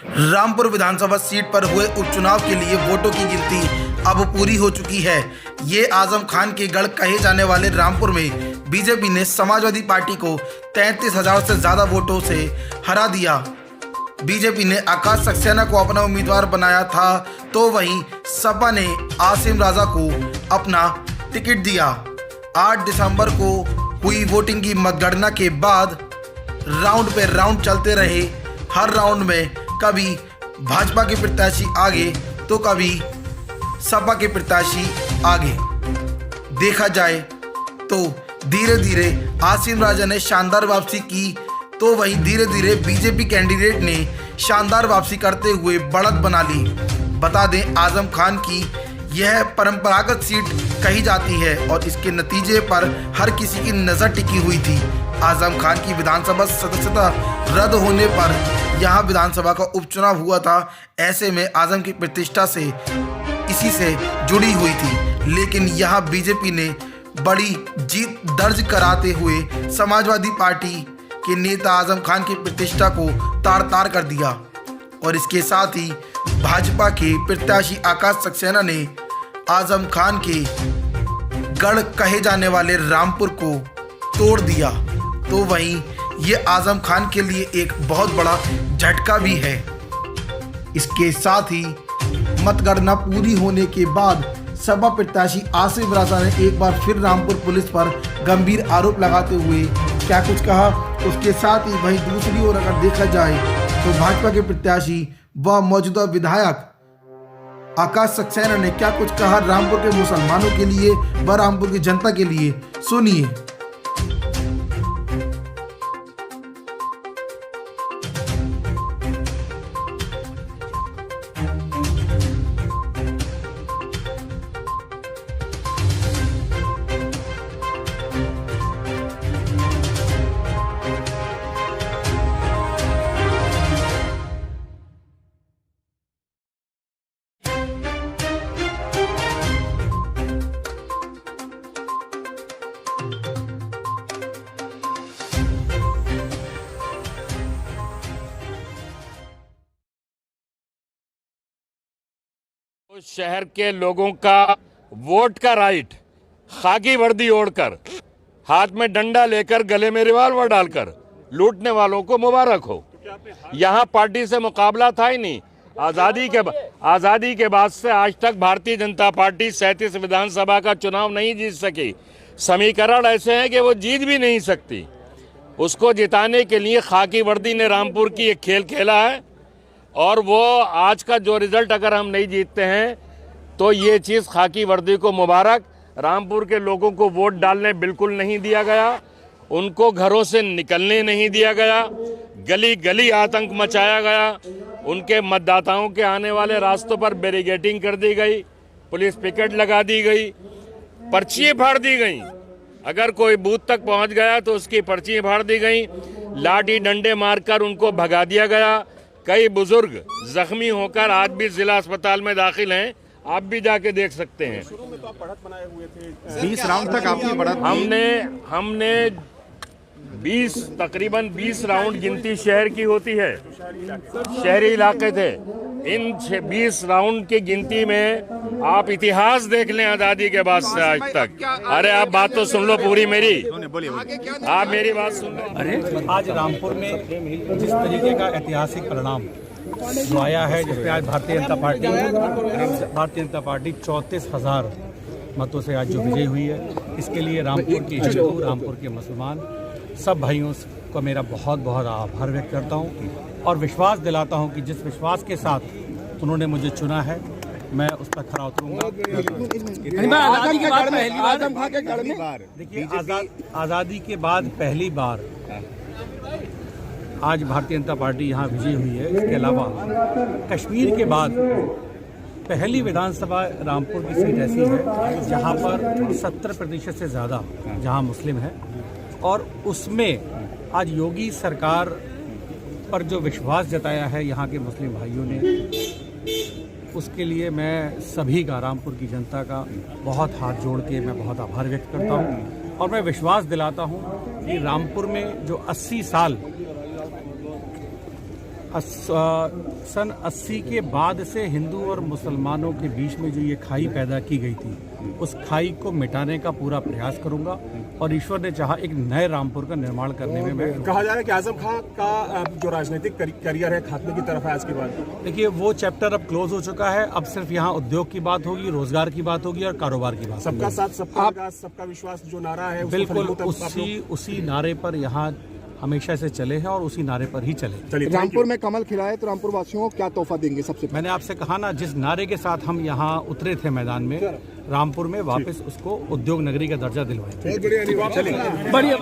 रामपुर विधानसभा seat पर हुए उपचुनाव के लिए वोटों की गिनती अब पूरी हो चुकी है। ये आजम खान के गढ़ कहे जाने वाले रामपुर में बीजेपी ने समाजवादी पार्टी को 33,000 से ज्यादा वोटों से हरा दिया। बीजेपी ने आकाश सक्सेना को अपना उम्मीदवार बनाया था, तो वहीं सपा ने आसिम राजा को अपना टिकट दिया। 8 दिसंबर को हुई वोटिंग की मतगणना के बाद राउंड पे राउंड चलते रहे। हर राउंड में कभी भाजपा के प्रत्याशी आगे तो कभी सपा के प्रत्याशी आगे। देखा जाए तो धीरे धीरे आसिम राजा ने शानदार वापसी की, तो वहीं धीरे धीरे बीजेपी कैंडिडेट ने शानदार वापसी करते हुए बढ़त बना ली। बता दें, आजम खान की यह परंपरागत सीट कही जाती है और इसके नतीजे पर हर किसी की नज़र टिकी हुई थी। आजम खान की विधानसभा सदस्यता रद्द होने पर यहाँ विधानसभा का उपचुनाव हुआ था। ऐसे में आजम की प्रतिष्ठा से इसी से जुड़ी हुई थी, लेकिन यहाँ बीजेपी ने बड़ी जीत दर्ज कराते हुए समाजवादी पार्टी के नेता आजम खान की प्रतिष्ठा को तार तार कर दिया और इसके साथ ही भाजपा के प्रत्याशी आकाश सक्सेना ने आजम खान के गढ़ कहे जाने वाले रामपुर को तोड़ दिया। तो वहीं ये आजम खान के लिए एक बहुत बड़ा झटका भी है। इसके साथ ही मतगणना पूरी होने के बाद सपा प्रत्याशी आसिम राजा ने एक बार फिर रामपुर पुलिस पर गंभीर आरोप लगाते हुए क्या कुछ कहा। उसके साथ ही वहीं दूसरी ओर अगर देखा जाए तो भाजपा के प्रत्याशी व मौजूदा विधायक आकाश सक्सेना ने क्या कुछ कहा रामपुर के मुसलमानों के लिए व रामपुर की जनता के लिए, सुनिए। उस शहर के लोगों का वोट का राइट खाकी वर्दी ओढ़कर, हाथ में डंडा लेकर, गले में रिवॉल्वर डालकर लूटने वालों को मुबारक हो। यहाँ पार्टी से मुकाबला था ही नहीं। आज़ादी के बाद से आज तक भारतीय जनता पार्टी 37 विधानसभा का चुनाव नहीं जीत सकी। समीकरण ऐसे हैं कि वो जीत भी नहीं सकती। उसको जिताने के लिए खाकी वर्दी ने रामपुर की एक खेल खेला है और वो आज का जो रिजल्ट अगर हम नहीं जीतते हैं तो ये चीज़ खाकी वर्दी को मुबारक। रामपुर के लोगों को वोट डालने बिल्कुल नहीं दिया गया, उनको घरों से निकलने नहीं दिया गया, गली गली आतंक मचाया गया, उनके मतदाताओं के आने वाले रास्तों पर बैरिकेडिंग कर दी गई, पुलिस पिकेट लगा दी गई, पर्चियाँ फाड़ दी गई। अगर कोई बूथ तक पहुंच गया तो उसकी पर्चियाँ फाड़ दी गई, लाठी डंडे मारकर उनको भगा दिया गया। कई बुजुर्ग जख्मी होकर आज भी जिला अस्पताल में दाखिल हैं, आप भी जाके देख सकते हैं। शुरू में तो आप बढ़त बनाए हुए थे, 20 राउंड तक आपकी बढ़त। हमने तकरीबन 20 राउंड गिनती शहर की होती है, शहरी इलाके थे। इन 20 राउंड की गिनती में आप इतिहास देख लें आज़ादी के बाद से आज तक। अरे आप बात तो सुन लो पूरी मेरी, आप मेरी बात सुन लो। अरे आज रामपुर में जिस तरीके का ऐतिहासिक परिणाम जो आया है, जिसमें आज भारतीय जनता पार्टी 34,000 मतों से आज जो विजयी हुई है, इसके लिए रामपुर की हिंदू, रामपुर के मुसलमान सब भाइयों को मेरा बहुत बहुत आभार व्यक्त करता हूँ और विश्वास दिलाता हूँ कि जिस विश्वास के साथ उन्होंने मुझे चुना है मैं उस पर खरा उतरूंगा। देखिए, आज़ादी के बाद पहली बार आज भारतीय जनता पार्टी यहाँ विजयी हुई है। इसके अलावा कश्मीर के बाद पहली विधानसभा रामपुर की सीट ऐसी है जहाँ पर 70% से ज़्यादा जहाँ मुस्लिम है और उसमें आज योगी सरकार पर जो विश्वास जताया है यहाँ के मुस्लिम भाइयों ने, उसके लिए मैं सभी का, रामपुर की जनता का बहुत हाथ जोड़ के मैं बहुत आभार व्यक्त करता हूँ और मैं विश्वास दिलाता हूँ कि रामपुर में जो 80 साल सन 80 के बाद से हिंदू और मुसलमानों के बीच में जो ये खाई पैदा की गई थी, उस खाई को मिटाने का पूरा प्रयास करूंगा और ईश्वर ने चाहा एक नए रामपुर का निर्माण करने में मैं कहा जा रहा है कि आजम खान का जो राजनीतिक करियर है खात्मे की तरफ है आज के बाद। देखिए वो चैप्टर अब क्लोज हो चुका है। अब सिर्फ यहाँ उद्योग की बात होगी, रोजगार की बात होगी और कारोबार की बात सबका होगी। साथ सबका विकास सबका विश्वास जो नारा है उसको बिल्कुल फलीभूत आप लोग- उसी नारे पर यहाँ हमेशा से चले हैं और उसी नारे पर ही चले। चलिए रामपुर में कमल खिलाए तो रामपुर वासियों को क्या तोहफा देंगे? सबसे मैंने आपसे कहा ना, जिस नारे के साथ हम यहाँ उतरे थे मैदान में, रामपुर में वापस उसको उद्योग नगरी का दर्जा दिलवाएंगे। बढ़िया।